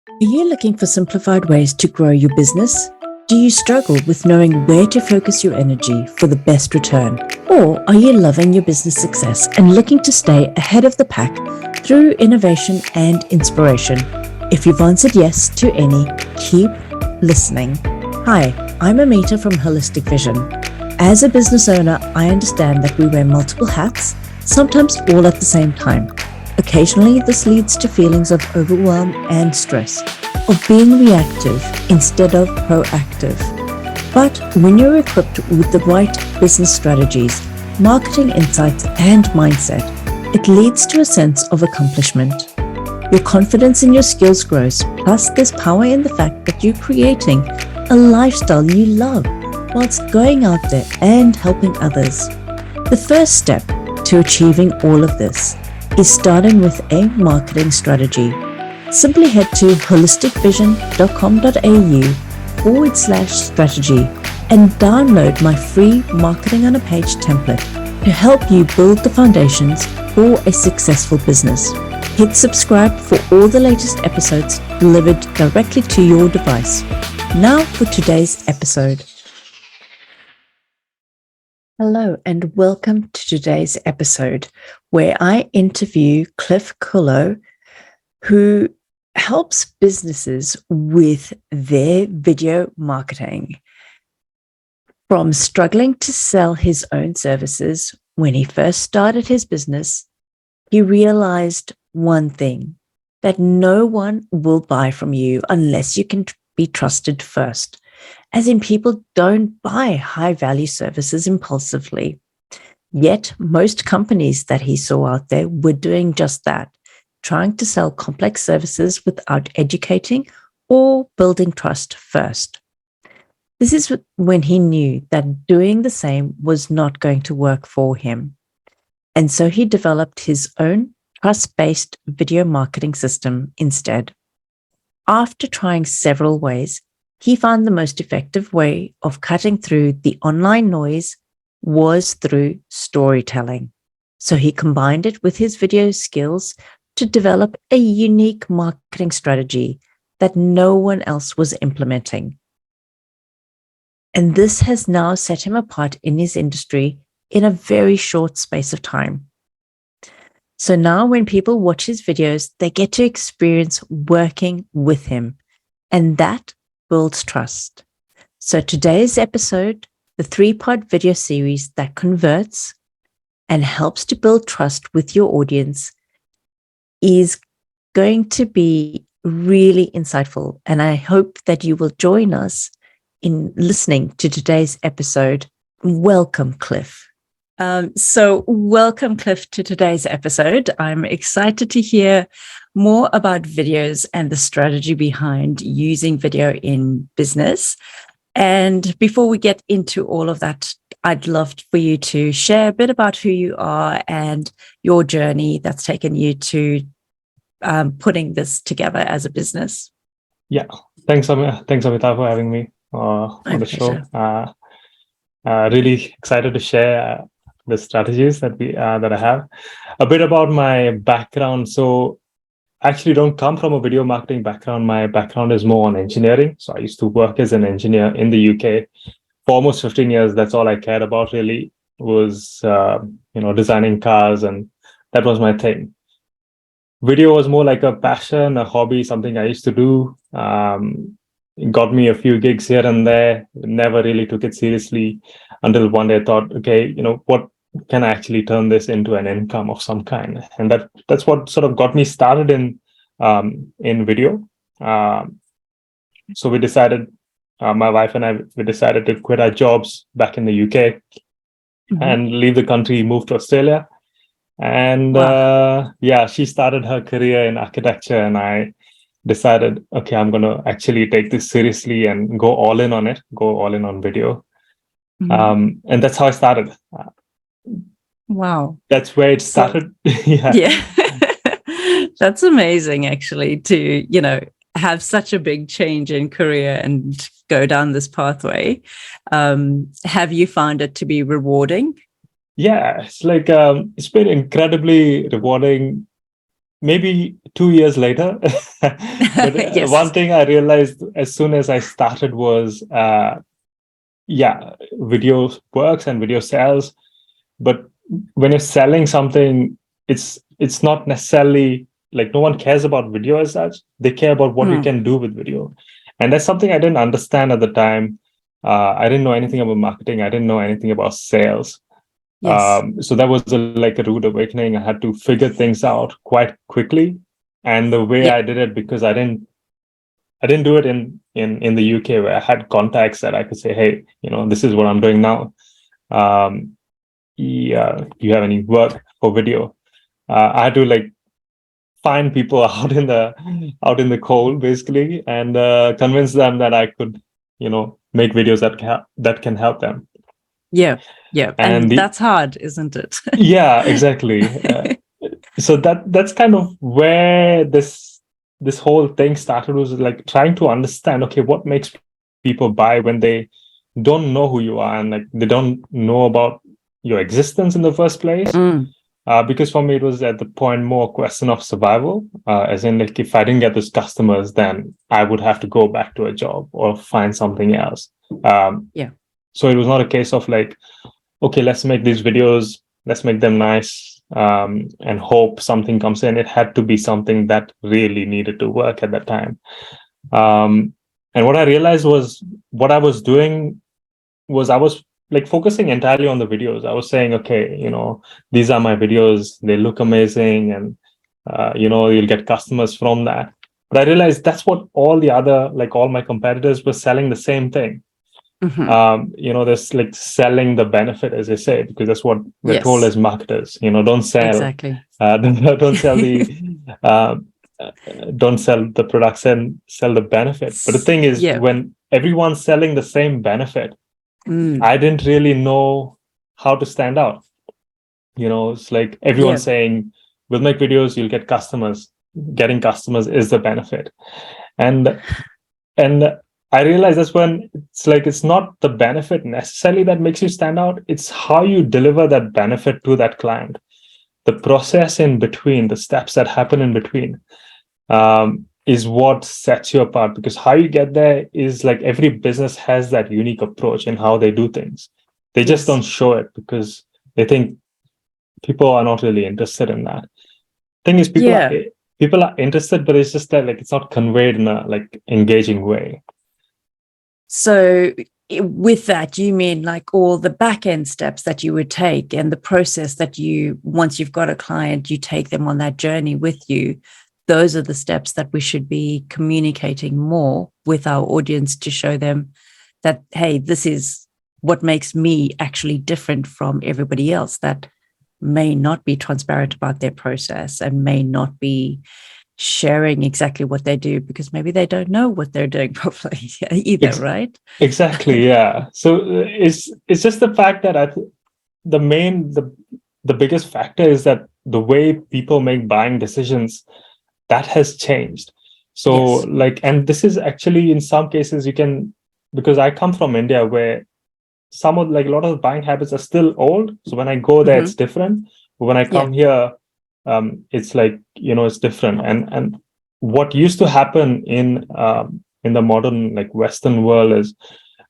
Are you looking for simplified ways to grow your business? Do you struggle with knowing where to focus your energy for the best return? Or are you loving your business success and looking to stay ahead of the pack through innovation and inspiration? If you've answered yes to any, keep listening. Hi, I'm Amita from Holistic Vision. As a business owner, I understand that we wear multiple hats, sometimes all at the same time. Occasionally, this leads to feelings of overwhelm and stress, of being reactive instead of proactive. But when you're equipped with the right business strategies, marketing insights, and mindset, it leads to a sense of accomplishment. Your confidence in your skills grows, plus there's power in the fact that you're creating a lifestyle you love whilst going out there and helping others. The first step to achieving all of this is starting with a marketing strategy. Simply head to holisticvision.com.au/strategy and download my free Marketing on a Page template to help you build the foundations for a successful business. Hit subscribe for all the latest episodes delivered directly to your device. Now for today's episode. Hello and welcome to today's episode where I interview Cliff Cullo, who helps businesses with their video marketing. From struggling to sell his own services when he first started his business, he realized one thing, that no one will buy from you unless you can be trusted first. As in, people don't buy high-value services impulsively. Yet, most companies that he saw out there were doing just that, trying to sell complex services without educating or building trust first. This is when he knew that doing the same was not going to work for him. And so he developed his own trust-based video marketing system instead. After trying several ways, he found the most effective way of cutting through the online noise was through storytelling. So he combined it with his video skills to develop a unique marketing strategy that no one else was implementing. And this has now set him apart in his industry in a very short space of time. So now when people watch his videos, they get to experience working with him, and that builds trust. So today's episode, the 3-part video series that converts and helps to build trust with your audience, is going to be really insightful. And I hope that you will join us in listening to today's episode. Welcome, Cliff. Welcome, Cliff, to today's episode. I'm excited to hear more about videos and the strategy behind using video in business. And before we get into all of that, I'd love for you to share a bit about who you are and your journey that's taken you to putting this together as a business. Yeah, thanks, Amita, for having me on the show. Really excited to share the strategies that I have. A bit about my background. So I actually don't come from a video marketing background. My background is more on engineering. So I used to work as an engineer in the UK for almost 15 years. That's all I cared about really was, designing cars, and that was my thing. Video was more like a passion, a hobby, something I used to do. It got me a few gigs here and there. Never really took it seriously until one day I thought, okay, what can I actually turn this into an income of some kind? And that's what sort of got me started in video. So we decided, my wife and I, we decided to quit our jobs back in the UK and leave the country, move to Australia. And wow. She started her career in architecture, and I decided, okay, I'm going to actually take this seriously and go all in on it, go all in on video. And that's how I started. Wow. That's where it started. Yeah. That's amazing, actually, to, have such a big change in career and go down this pathway. Have you found it to be rewarding? Yeah, it's like, it's been incredibly rewarding maybe 2 years later. But Yes. one thing I realized as soon as I started was, yeah, video works and video sells. But when you're selling something, it's not necessarily like no one cares about video as such. They care about what you can do with video. And that's something I didn't understand at the time. I didn't know anything about marketing. I didn't know anything about sales. Yes. So that was like a rude awakening. I had to figure things out quite quickly. And the way Yeah. I did it, because I didn't do it in the UK where I had contacts that I could say, hey, this is what I'm doing now. Yeah, you have any work for video? I had to like find people out in the cold basically, and convince them that I could, make videos that can help them. Yeah. Yeah. And And that's hard, isn't it? yeah, exactly. So that's kind of where this whole thing started, was like trying to understand, okay, what makes people buy when they don't know who you are, and like they don't know about your existence in the first place. Because for me, it was at the point more a question of survival, as in like if I didn't get those customers, then I would have to go back to a job or find something else. Yeah. So it was not a case of like, okay, let's make these videos, let's make them nice, and hope something comes in. It had to be something that really needed to work at that time. And what I realized was what I was doing was I was like focusing entirely on the videos. I was saying, okay, these are my videos. They look amazing, and you'll get customers from that. But I realized that's what all the other, like all my competitors were selling the same thing. There's like selling the benefit, as I say, because that's what we're told Yes. as marketers. Don't sell, Exactly. don't sell uh, don't sell the products, and sell the benefit. But the thing is, Yeah. when everyone's selling the same benefit, Mm. I didn't really know how to stand out. It's like everyone's Yeah. saying, we'll make videos, you'll get customers. Getting customers is the benefit. And I realize that's when it's like, it's not the benefit necessarily that makes you stand out. It's how you deliver that benefit to that client. The process in between, the steps that happen in between, is what sets you apart. Because how you get there is like every business has that unique approach in how they do things. They just Yes. don't show it because they think people are not really interested in that. Thing is, people are interested, but it's just that like it's not conveyed in a like engaging way. So with that, you mean like all the back end steps that you would take, and the process that once you've got a client, you take them on that journey with you. Those are the steps that we should be communicating more with our audience to show them that, hey, this is what makes me actually different from everybody else that may not be transparent about their process and may not be sharing exactly what they do, because maybe they don't know what they're doing properly either, right? Exactly, yeah. So it's just the fact that the biggest factor is that the way people make buying decisions, that has changed. So Yes. and this is actually in some cases because I come from India, where some of like a lot of the buying habits are still old. So when I go there, it's different. But when I come here, it's like, it's different. And what used to happen in the modern like Western world is,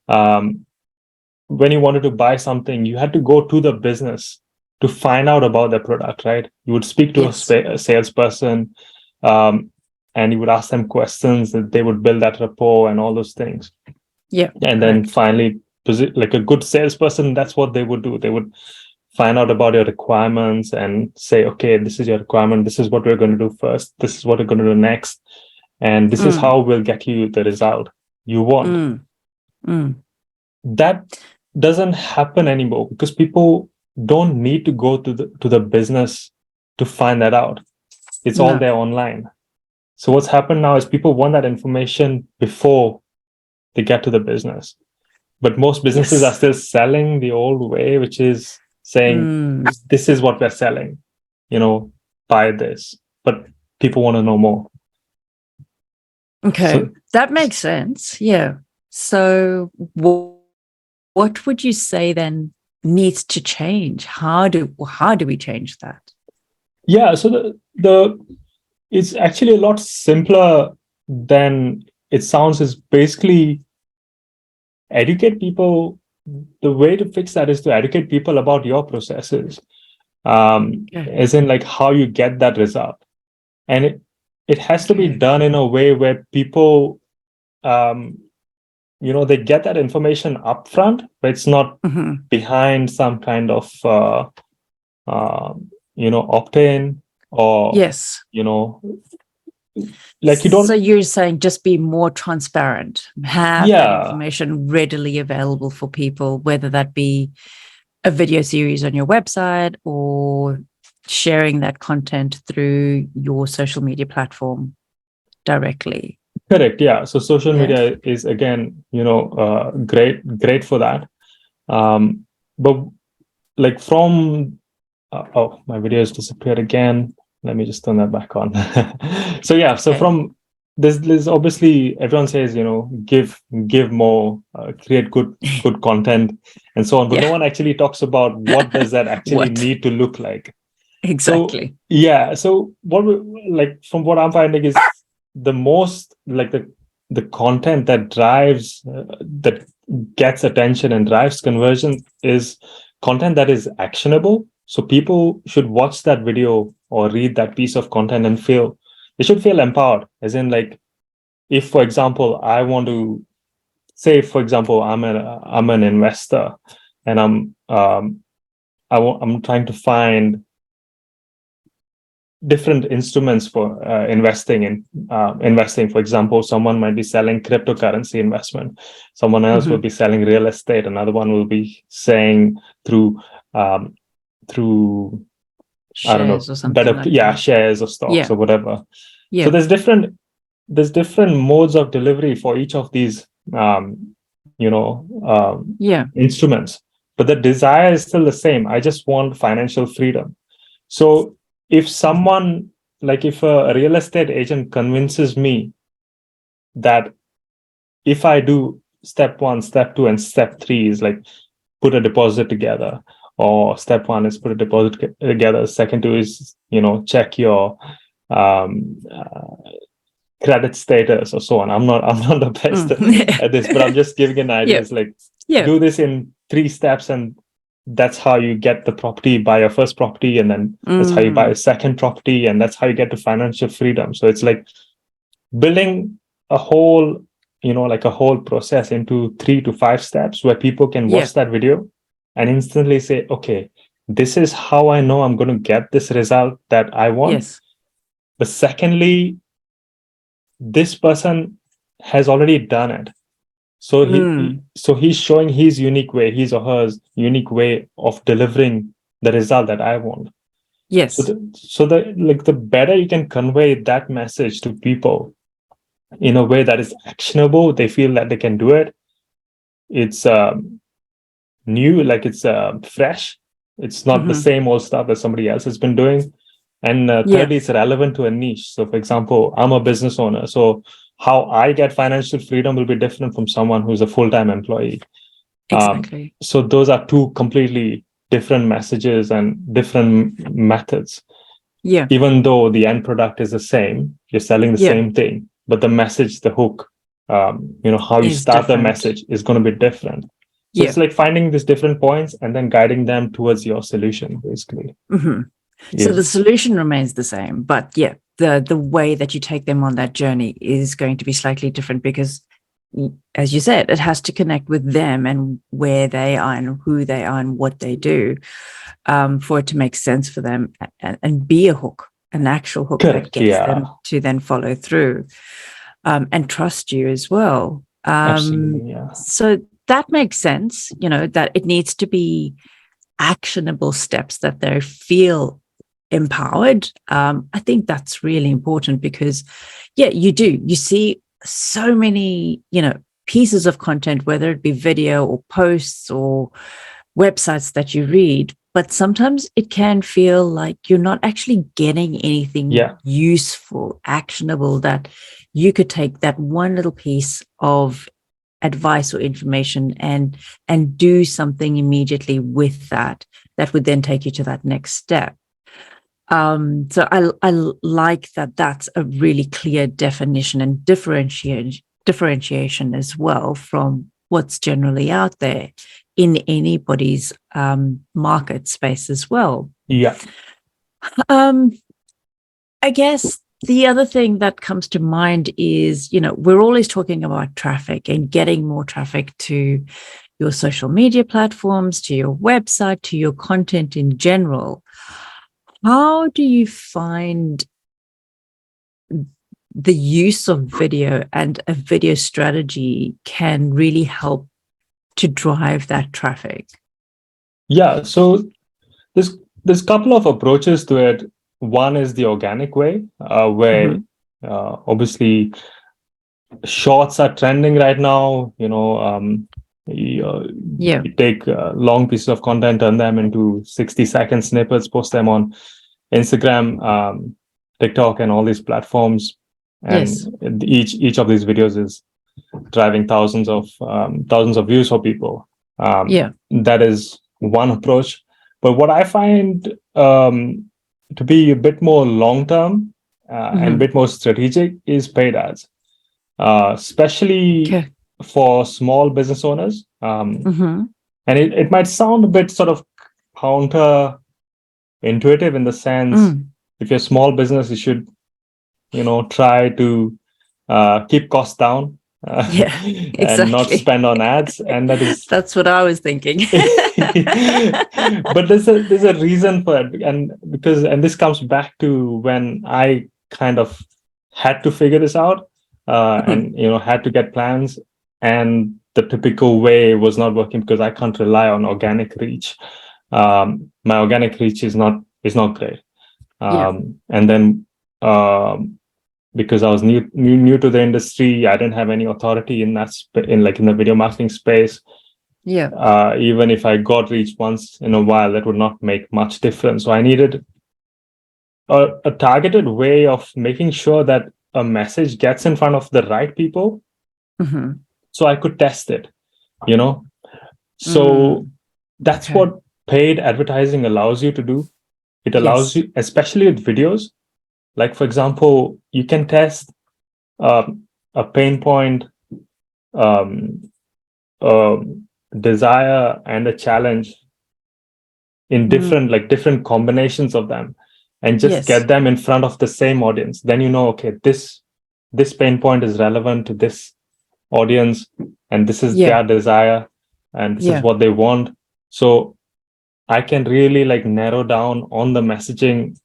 when you wanted to buy something, you had to go to the business to find out about the product, right? You would speak to a salesperson, and you would ask them questions, that they would build that rapport and all those things. Yeah. And then finally, like a good salesperson, that's what they would do. They would find out about your requirements and say, okay, this is your requirement. This is what we're going to do first. This is what we're going to do next. And this is how we'll get you the result you want. That doesn't happen anymore because people don't need to go to the business to find that out. It's all there online. So what's happened now is people want that information before they get to the business. But most businesses are still selling the old way, which is saying, this is what we're selling, buy this. But people want to know more. Okay, that makes sense. Yeah. So what would you say then needs to change? How do we change that? Yeah. So It's actually a lot simpler than it sounds. Is basically educate people. The way to fix that is to educate people about your processes, as in like how you get that result. And it has to be done in a way where people, they get that information upfront, but it's not behind some kind of, opt-in or, Yes. Like you don't. So you're saying just be more transparent, have that information readily available for people, whether that be a video series on your website or sharing that content through your social media platform directly. Correct. Yeah. So social media is again, great for that. But like from, my video has disappeared again. Let me just turn that back on. So from there's obviously everyone says, give more, create good content and so on, but no one actually talks about what does that actually need to look like. Exactly. So what from what I'm finding is the most like the content that drives that gets attention and drives conversion is content that is actionable. So people should watch that video or read that piece of content and they should feel empowered. As in, like, if, for example, I want to say, for example, I'm an investor and I'm trying to find different instruments for investing. For example, someone might be selling cryptocurrency investment, someone else will be selling real estate, another one will be saying through shares, I don't know, or something like shares or stocks or whatever. So there's different modes of delivery for each of these instruments, but the desire is still the same. I just want financial freedom. So if someone, like if a real estate agent convinces me that if I do step 1, step 2, and step 3 is like put a deposit together, or step 1 is put a deposit together, second 2 is, check your credit status or so on. I'm not the best at this, but I'm just giving an idea. It's like, do this in 3 steps, and that's how you get the property, buy your first property, and then that's how you buy a second property, and that's how you get to financial freedom. So it's like building a whole, like a whole process into 3 to 5 steps where people can watch that video and instantly say, okay, this is how I know I'm going to get this result that I want. But secondly, this person has already done it. So he's showing his unique way, his or her unique way of delivering the result that I want. Yes. So the better you can convey that message to people in a way that is actionable, they feel that they can do it. It's new, like it's fresh. It's not the same old stuff that somebody else has been doing. And thirdly, it's relevant to a niche. So, for example, I'm a business owner. So how I get financial freedom will be different from someone who's a full-time employee. Exactly. So those are 2 completely different messages and different methods. Yeah. Even though the end product is the same, you're selling the same thing, but the message, the hook, how you start the message is going to be different. So it's like finding these different points and then guiding them towards your solution, basically. So the solution remains the same, but the way that you take them on that journey is going to be slightly different because, as you said, it has to connect with them and where they are and who they are and what they do, for it to make sense for them and be a hook, an actual hook that gets them to then follow through and trust you as well. Absolutely, So that makes sense, that it needs to be actionable steps that they feel empowered. I think that's really important because, you see so many, pieces of content, whether it be video or posts or websites that you read, but sometimes it can feel like you're not actually getting anything useful, actionable, that you could take that one little piece of advice or information and do something immediately with that would then take you to that next step. So I like that. That's a really clear definition and differentiation as well from what's generally out there in anybody's market space as well. Yeah. I guess the other thing that comes to mind is, we're always talking about traffic and getting more traffic to your social media platforms, to your website, to your content in general. How do you find the use of video and a video strategy can really help to drive that traffic? Yeah. So there's a couple of approaches to it. One is the organic way, where obviously shorts are trending right now. You take long pieces of content, turn them into 60-second snippets, post them on Instagram, TikTok, and all these platforms. And each of these videos is driving thousands of views for people. That is one approach. But what I find to be a bit more long-term and a bit more strategic is paid ads, especially for small business owners. And it might sound a bit sort of counterintuitive in the sense, if you're a small business, you should, try to keep costs down. Exactly. And not spend on ads, and that's what I was thinking. But there's a reason for it, and this comes back to when I kind of had to figure this out, and had to get plans, and the typical way was not working because I can't rely on organic reach. My organic reach is not great, and then because I was new to the industry, I didn't have any authority in that in the video marketing space. Even if I got reach once in a while, that would not make much difference. So I needed a targeted way of making sure that a message gets in front of the right people, so I could test it. So that's what paid advertising allows you to do. It allows you, especially with videos. Like, for example, you can test a pain point, desire, and a challenge in different combinations of them, and just get them in front of the same audience. Then okay, this pain point is relevant to this audience, and this is their desire, and this is what they want. So I can really narrow down on the messaging,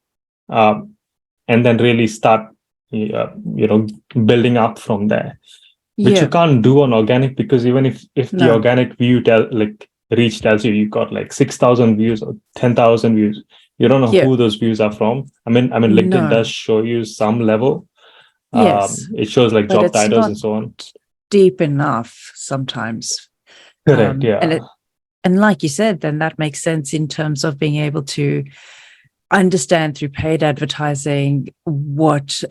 and then really start, building up from there, which you can't do on organic, because even if the organic view reach tells you got 6,000 views or 10,000 views, you don't know who those views are from. I mean, LinkedIn does show you some level. It shows job titles and so on. Deep enough sometimes. Correct. And like you said, then that makes sense in terms of being able to understand through paid advertising what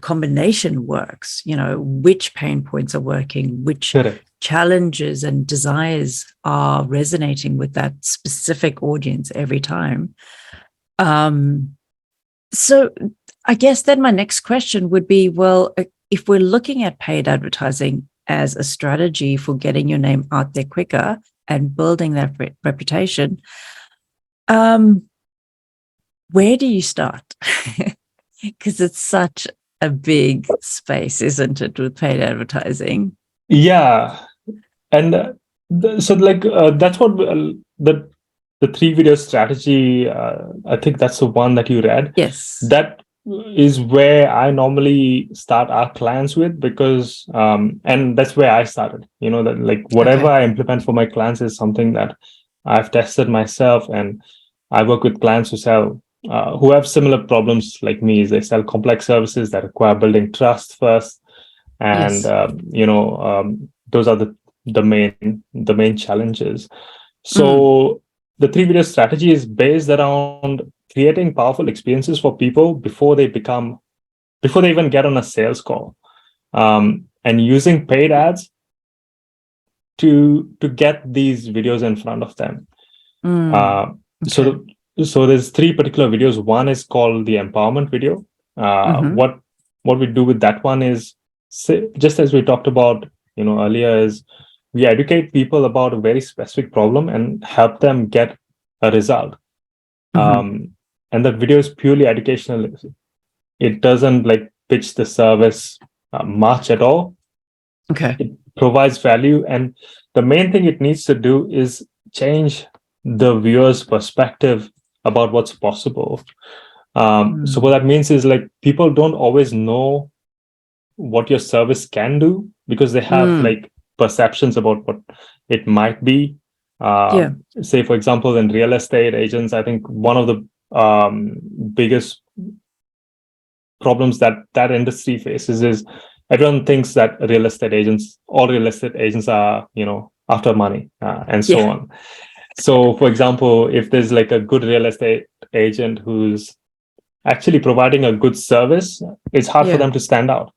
combination works, which pain points are working, which challenges and desires are resonating with that specific audience every time. So I guess then my next question would be, well, if we're looking at paid advertising as a strategy for getting your name out there quicker and building that reputation, where do you start? Because it's such a big space, isn't it, with paid advertising? Yeah. And that's what the 3-video strategy, I think that's the one that you read. Yes. That is where I normally start our clients with, because and that's where I started. That whatever I implement for my clients is something that I've tested myself, and I work with clients who have similar problems like me. They sell complex services that require building trust first, and those are the main challenges. So the 3-video strategy is based around creating powerful experiences for people before they even get on a sales call, and using paid ads to get these videos in front of them. So so there's three particular videos. One is called the empowerment video. What we do with that one is, just as we talked about, earlier, is we educate people about a very specific problem and help them get a result. And that video is purely educational. It doesn't pitch the service much at all. Okay. It provides value, and the main thing it needs to do is change the viewer's perspective about what's possible. So what that means is people don't always know what your service can do because they have perceptions about what it might be. Say, for example, in real estate agents, I think one of the biggest problems that industry faces is everyone thinks that all real estate agents are, after money and so on. So, for example, if there's a good real estate agent who's actually providing a good service, it's hard for them to stand out.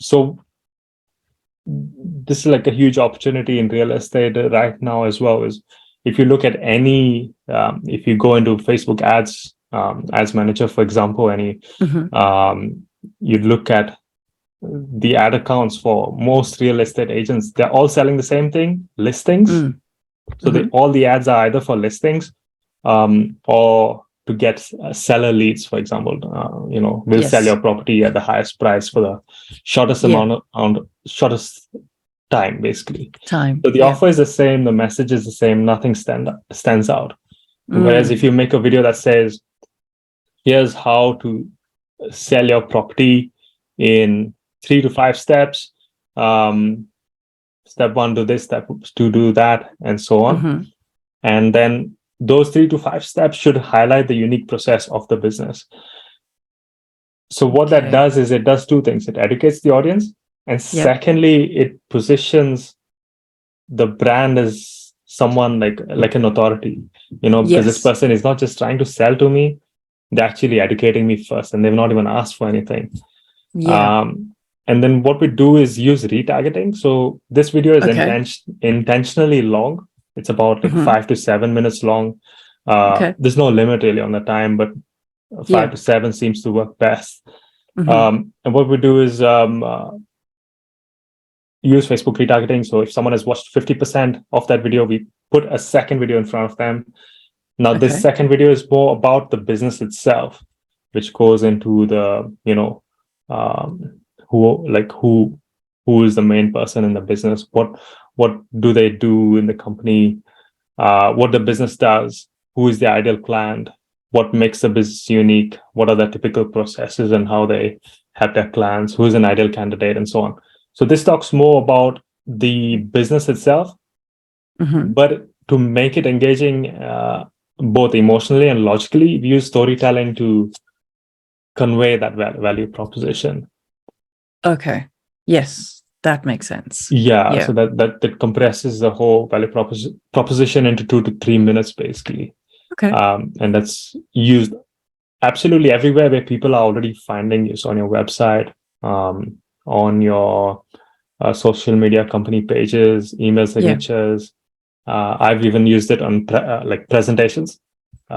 So this is a huge opportunity in real estate right now as well. Is if you look at if you go into Facebook ads, Ads Manager, for example, you look at the ad accounts for most real estate agents, they're all selling the same thing, listings. So all the ads are either for listings or to get seller leads, for example. We'll sell your property at the highest price for the shortest shortest time, basically. So the offer is the same, the message is the same, nothing stands out. Whereas if you make a video that says, here's how to sell your property in 3 to 5 steps, step 1 do this, step 2 do that, and so on. And then those 3 to 5 steps should highlight the unique process of the business. So what that does is it does 2 things. It educates the audience, and secondly, it positions the brand as someone like an authority, because this person is not just trying to sell to me, they're actually educating me first, and they've not even asked for anything. And then what we do is use retargeting. So this video is intentionally long. It's about 5 to 7 minutes long. There's no limit really on the time, but 5 to 7 seems to work best. And what we do is use Facebook retargeting. So if someone has watched 50% of that video, we put a second video in front of them. Now, this second video is more about the business itself, which goes into the, who is the main person in the business, what do they do in the company, what the business does, who is the ideal client, what makes the business unique, what are the typical processes and how they help their clients, who is an ideal candidate, and so on. So this talks more about the business itself, but to make it engaging both emotionally and logically, we use storytelling to convey that value proposition. Okay. Yes, that makes sense. So that compresses the whole value proposition into 2 to 3 minutes, basically. And that's used absolutely everywhere where people are already finding you. So on your website, on your social media company pages, email signatures. I've even used it on presentations.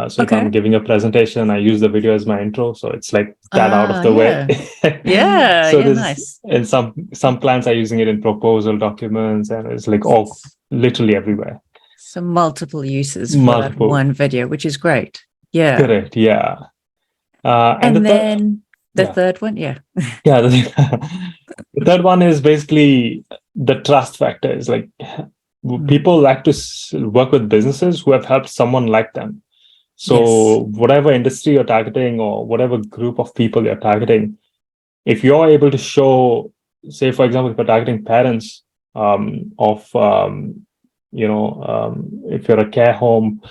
So if I'm giving a presentation, I use the video as my intro. So it's that out of the way. So nice. And some clients are using it in proposal documents, and it's all literally everywhere. So multiple uses for that one video, which is great. Correct. And then the third one, the third one is basically the trust factor. Is people like to work with businesses who have helped someone like them. So whatever industry you're targeting or whatever group of people you're targeting, if you're able to show, say, for example, if you're targeting parents if you're a care home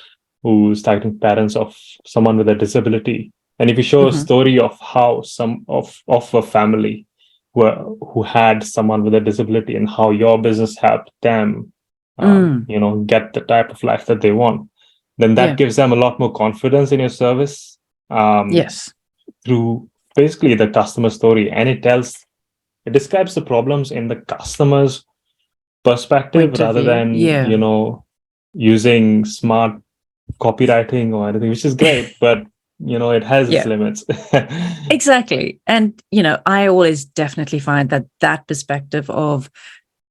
who's targeting parents of someone with a disability, and if you show a story of how some of a family who had someone with a disability and how your business helped them, get the type of life that they want, then that gives them a lot more confidence in your service. Through basically the customer story, and it describes the problems in the customer's perspective rather than using smart copywriting or anything, which is great, but it has its limits. Exactly. And I always definitely find that perspective of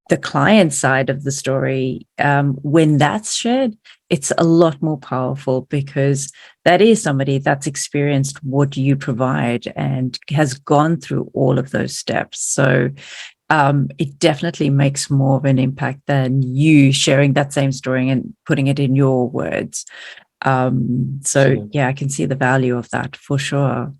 the client side of the story, when that's shared, it's a lot more powerful, because that is somebody that's experienced what you provide and has gone through all of those steps. So it definitely makes more of an impact than you sharing that same story and putting it in your words. So yeah, I can see the value of that for sure.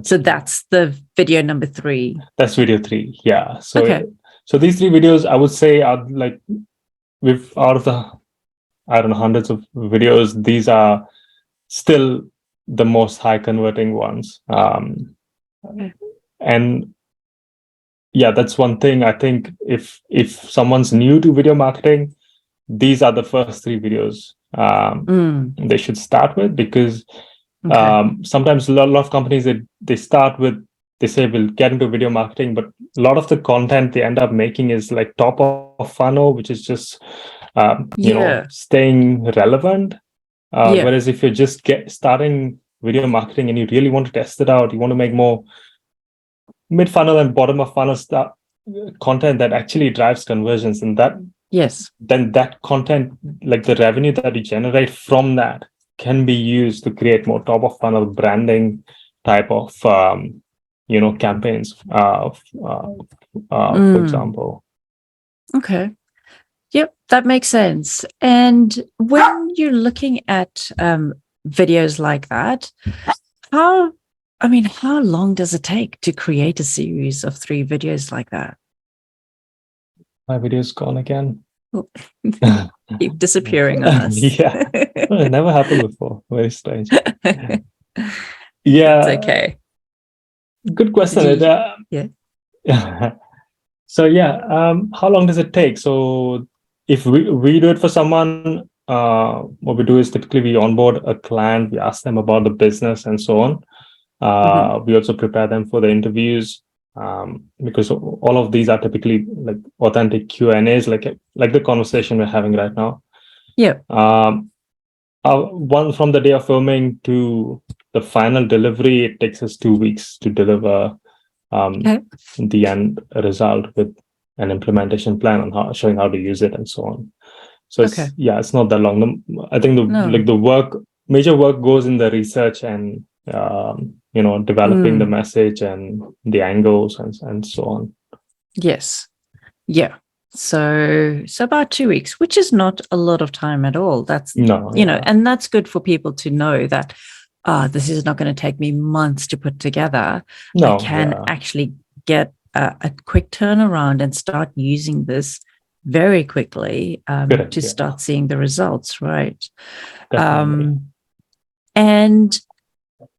So that's the video number 3. That's video 3. Yeah. So okay. So these 3 videos, I would say, are like, out of the, I don't know, hundreds of videos, these are still the most high converting ones. And yeah, that's one thing. I think if someone's new to video marketing, these are the first 3 videos they should start with, because sometimes a lot of companies, they start with, they say we'll get into video marketing, but a lot of the content they end up making is like top of funnel, which is just staying relevant. Whereas if you're just starting video marketing and you really want to test it out, you want to make more mid funnel and bottom of funnel stuff, content that actually drives conversions, and then that content, like the revenue that you generate from that, can be used to create more top of funnel branding type of campaigns, for example. Okay. Yep, that makes sense. And when you're looking at videos like that, how long does it take to create a series of 3 videos like that? My video's gone again. Keep disappearing on us. Yeah, it never happened before. Very strange. Yeah, it's okay. Good question. Yeah. So yeah, how long does it take? So if we do it for someone, what we do is typically we onboard a client, we ask them about the business and so on. We also prepare them for the interviews, because all of these are typically like authentic Q&As, like the conversation we're having right now. Yeah. One, from the day of filming to the final delivery, it takes us 2 weeks to deliver the end result with an implementation plan on showing how to use it and so on. So it's not that long. I think the major work goes in the research and developing the message and the angles and so on. Yes. Yeah. So about 2 weeks, which is not a lot of time at all. That's and that's good for people to know that this is not going to take me months to put together. I can actually get a quick turnaround and start using this very quickly to start seeing the results, right? And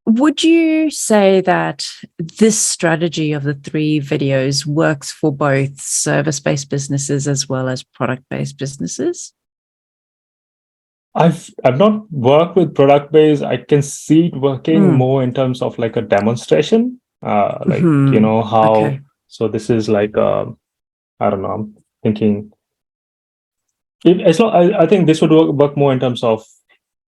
would you say that this strategy of the 3 videos works for both service-based businesses as well as product-based businesses? I've not worked with product-based. I can see it working more in terms of like a demonstration, how. So this is like I don't know. I'm thinking. I think this would work more in terms of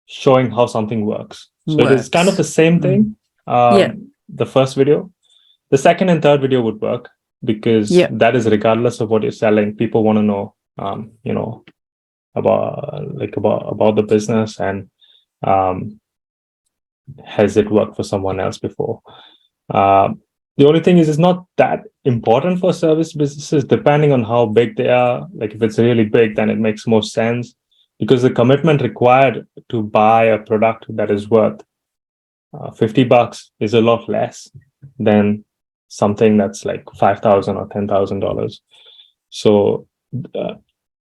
showing how something works. So it is kind of the same thing. The first video, the second and third video would work, because that is regardless of what you're selling. People want to know, about the business, and has it worked for someone else before. The only thing is, it's not that important for service businesses, depending on how big they are. Like if it's really big, then it makes more sense, because the commitment required to buy a product that is worth $50 is a lot less than something that's like $5,000 or $10,000. So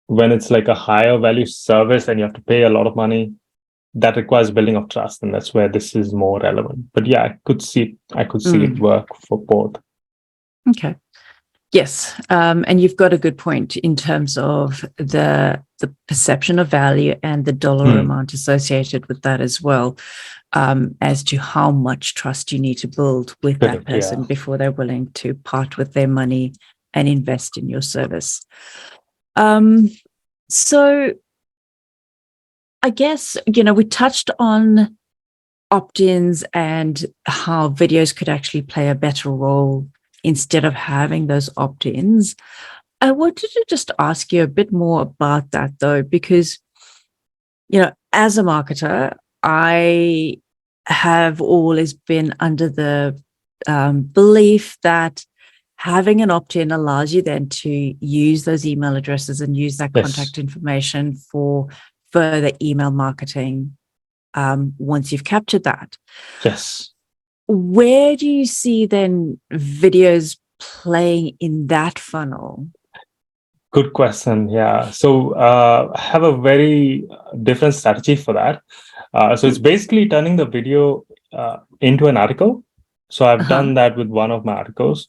when it's like a higher value service and you have to pay a lot of money, that requires building of trust, and that's where this is more relevant. But yeah, I could see it work for both. Okay. Yes, and you've got a good point in terms of the perception of value and the dollar amount associated with that as well, as to how much trust you need to build with that person before they're willing to part with their money and invest in your service. So I guess, we touched on opt-ins and how videos could actually play a better role instead of having those opt-ins. I wanted to just ask you a bit more about that, though, because, as a marketer, I have always been under the belief that having an opt-in allows you then to use those email addresses and use that contact information for further email marketing once you've captured that. Yes. Where do you see then videos playing in that funnel? Good question. Yeah. So I have a very different strategy for that. So it's basically turning the video into an article. So I've done that with one of my articles,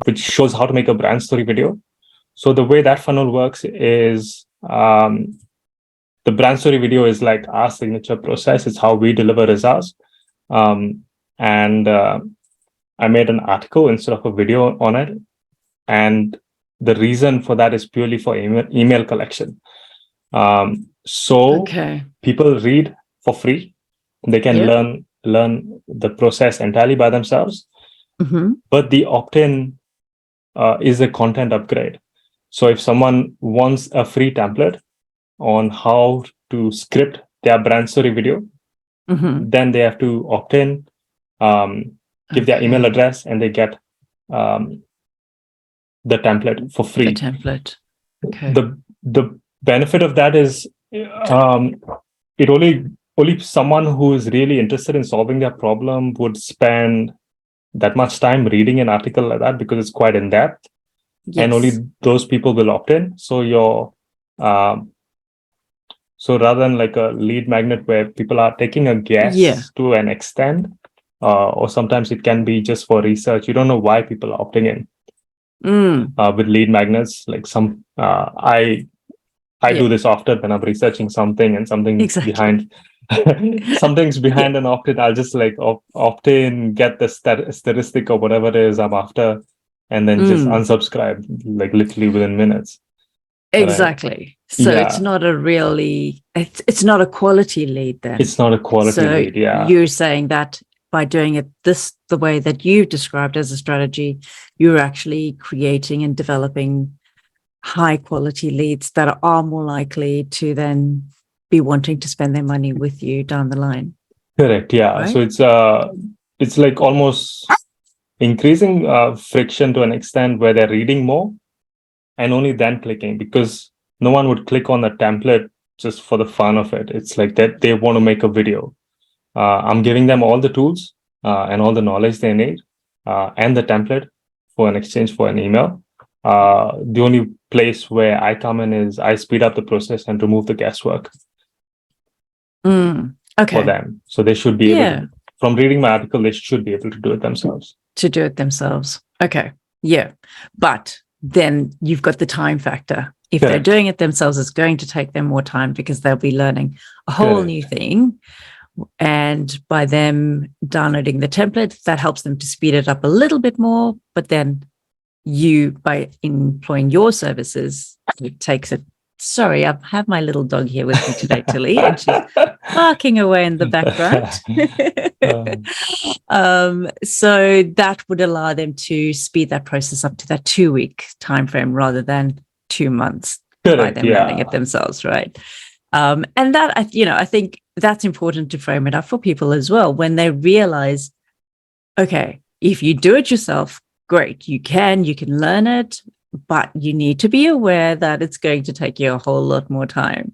which shows how to make a brand story video. So the way that funnel works is the brand story video is like our signature process. It's how we deliver results. And I made an article instead of a video on it. And the reason for that is purely for email collection. So people read for free. They can learn the process entirely by themselves. But the opt-in is a content upgrade. So if someone wants a free template on how to script their brand story video, then they have to opt in, give their email address, and they get the template for free. The template. Okay. The benefit of that is it only someone who is really interested in solving their problem would spend that much time reading an article like that, because it's quite in depth. And only those people will opt in. So so rather than like a lead magnet where people are taking a guess to an extent, or sometimes it can be just for research. You don't know why people are opting in. With lead magnets, like I do this often when I'm researching something and something's behind something's behind an opt-in. I'll just like opt in, get the statistic or whatever it is I'm after, and then just unsubscribe like literally within minutes. Exactly. So it's not a really, it's not a quality lead then. It's not a quality lead. Yeah. You're saying that by doing it the way that you've described as a strategy, you're actually creating and developing high quality leads that are more likely to then be wanting to spend their money with you down the line. Correct. Yeah. Right? So it's like almost increasing friction to an extent where they're reading more and only then clicking, because no one would click on the template just for the fun of it. It's like that they want to make a video. I'm giving them all the tools and all the knowledge they need and the template for an exchange for an email. The only place where I come in is I speed up the process and remove the guesswork for them. So they should be able to, from reading my article, they should be able to do it themselves. Okay. Yeah. But then you've got the time factor. If they're doing it themselves, it's going to take them more time because they'll be learning a whole new thing. And by them downloading the template, that helps them to speed it up a little bit more. But then you, by employing your services, it takes it. Sorry, I have my little dog here with me today, Tilly, and she's barking away in the background. So that would allow them to speed that process up to that 2-week time frame rather than 2 months by them learning it themselves, right? And that, I think that's important to frame it up for people as well when they realize, okay, if you do it yourself, great, you can learn it, but you need to be aware that it's going to take you a whole lot more time.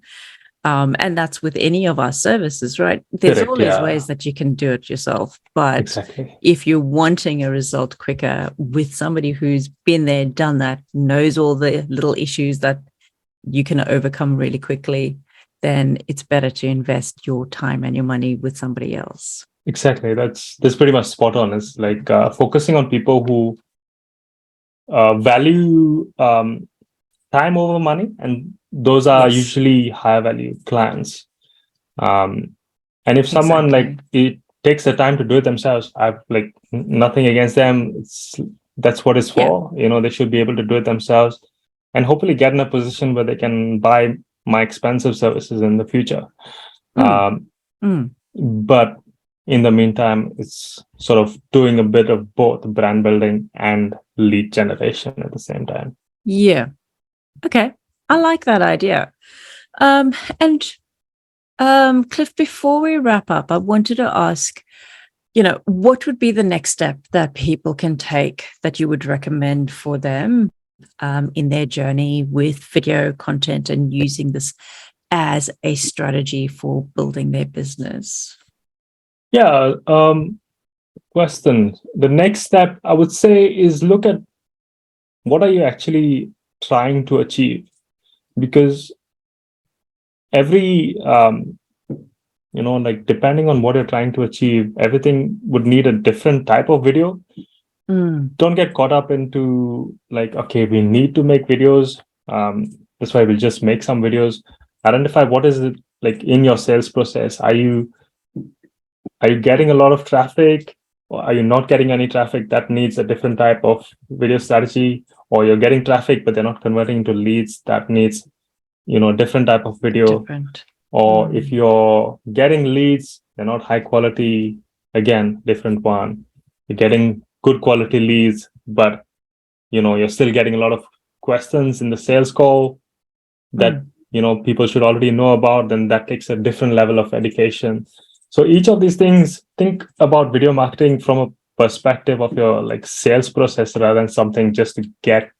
And that's with any of our services, right? There's always ways that you can do it yourself. But if you're wanting a result quicker with somebody who's been there, done that, knows all the little issues that you can overcome really quickly, then it's better to invest your time and your money with somebody else. Exactly. That's pretty much spot on. It's like focusing on people who value time over money, and those are usually high value clients. And if someone like it takes the time to do it themselves, I've like nothing against them. That's what it's for. They should be able to do it themselves and hopefully get in a position where they can buy my expensive services in the future. Mm. Mm. But in the meantime, it's sort of doing a bit of both brand building and lead generation at the same time. Yeah. Okay. I like that idea. And Cliff, before we wrap up, I wanted to ask, what would be the next step that people can take that you would recommend for them in their journey with video content and using this as a strategy for building their business? Yeah. Question. The next step I would say is look at what are you actually trying to achieve, because every like depending on what you're trying to achieve, everything would need a different type of video. Don't get caught up into like, okay, we need to make videos, that's why we'll just make some videos. Identify what is it like in your sales process. Are you getting a lot of traffic, or are you not getting any traffic? That needs a different type of video strategy. Or you're getting traffic but they're not converting into leads, that needs a different type of video. Different. Or if you're getting leads, they're not high quality, again, different one. You're getting good quality leads, but you're still getting a lot of questions in the sales call that people should already know about, then that takes a different level of education. So each of these things, think about video marketing from a perspective of your like sales process rather than something just to get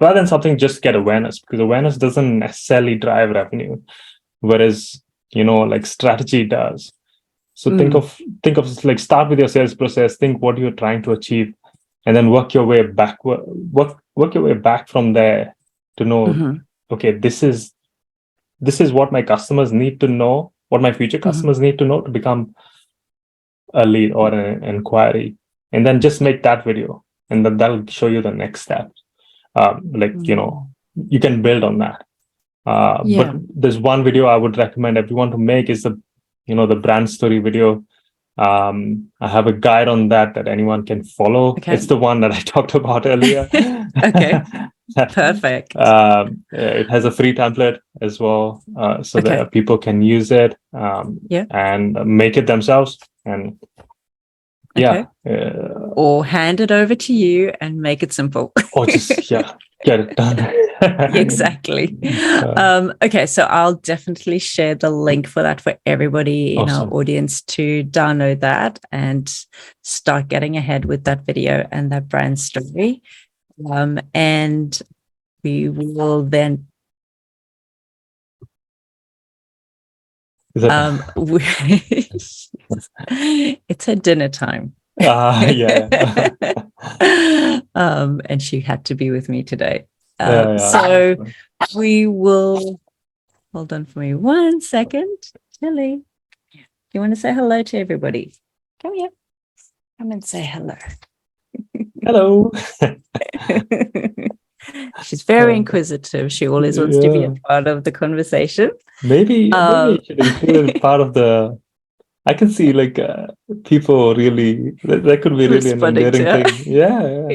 awareness, because awareness doesn't necessarily drive revenue, whereas like strategy does. So think of like, start with your sales process, think what you're trying to achieve, and then work your way back from there to know, okay, this is what my customers need to know, what my future customers need to know to become a lead or an inquiry, and then just make that video, and then that'll show you the next step. You can build on that. But there's one video I would recommend everyone to make is the brand story video. I have a guide on that anyone can follow. Okay. It's the one that I talked about earlier. Okay. Perfect. It has a free template as well, so that people can use it and make it themselves. And or hand it over to you and make it simple. Or just get it done. Exactly. Okay, so I'll definitely share the link for that for everybody in our audience to download that and start getting ahead with that video and that brand story. And we will then it's her dinner time. And she had to be with me today. So we will hold on for me 1 second. Tilly, do you want to say hello to everybody? Come here. Come and say hello. Hello. She's very inquisitive. She always wants to be a part of the conversation. Maybe you should include part of the. I can see like people really. That could be really an endearing thing. Yeah.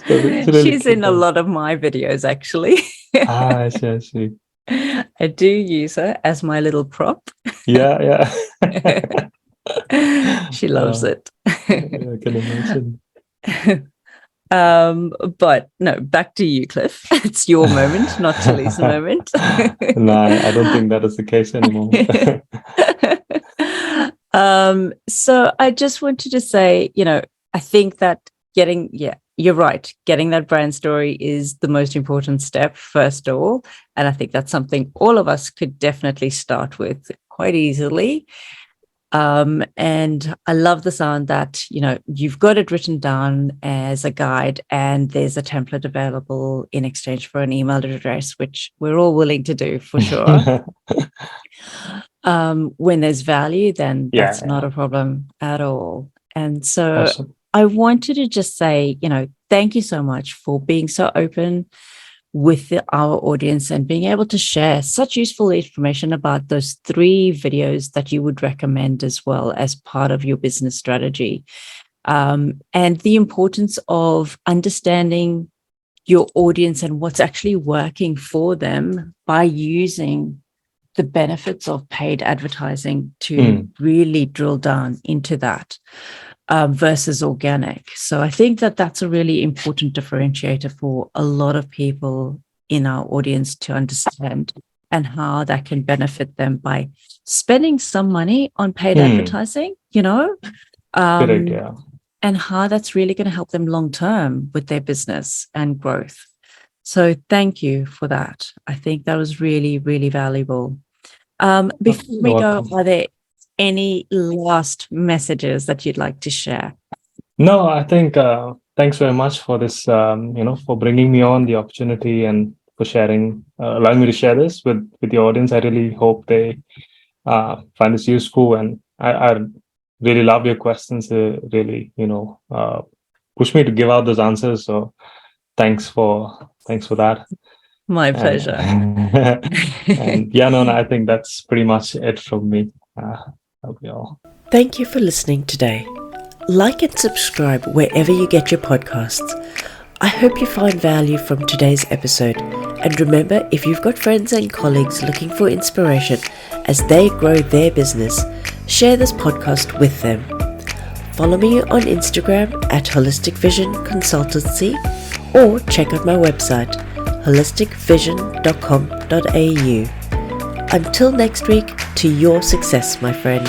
So really she's in a lot of my videos, actually. I see. I do use her as my little prop. Yeah. She loves it. I can imagine. But no, back to you, Cliff. It's your moment, not Tilly's moment. No, I don't think that is the case anymore. So I just wanted to say, I think that you're right. Getting that brand story is the most important step, first of all. And I think that's something all of us could definitely start with quite easily. And I love the sound that, you've got it written down as a guide and there's a template available in exchange for an email address, which we're all willing to do for sure. When there's value, then that's not a problem at all. And so I wanted to just say, thank you so much for being so open with our audience and being able to share such useful information about those 3 videos that you would recommend as well as part of your business strategy. And the importance of understanding your audience and what's actually working for them by using the benefits of paid advertising to really drill down into that versus organic. So I think that that's a really important differentiator for a lot of people in our audience to understand, and how that can benefit them by spending some money on paid advertising, Good idea. and how that's really going to help them long term with their business and growth. So thank you for that. I think that was really, really valuable. Before we go, are there any last messages that you'd like to share? No, I think thanks very much for this, for bringing me on, the opportunity, and for sharing, allowing me to share this with the audience. I really hope they find this useful, and I really love your questions. Really, push me to give out those answers. So thanks for that. My pleasure. And I think that's pretty much it from me. That'll be all. Thank you for listening today. Like and subscribe wherever you get your podcasts. I hope you find value from today's episode. And remember, if you've got friends and colleagues looking for inspiration as they grow their business, share this podcast with them. Follow me on Instagram at Holistic Vision Consultancy, or check out my website, holisticvision.com.au. Until next week, to your success, my friend.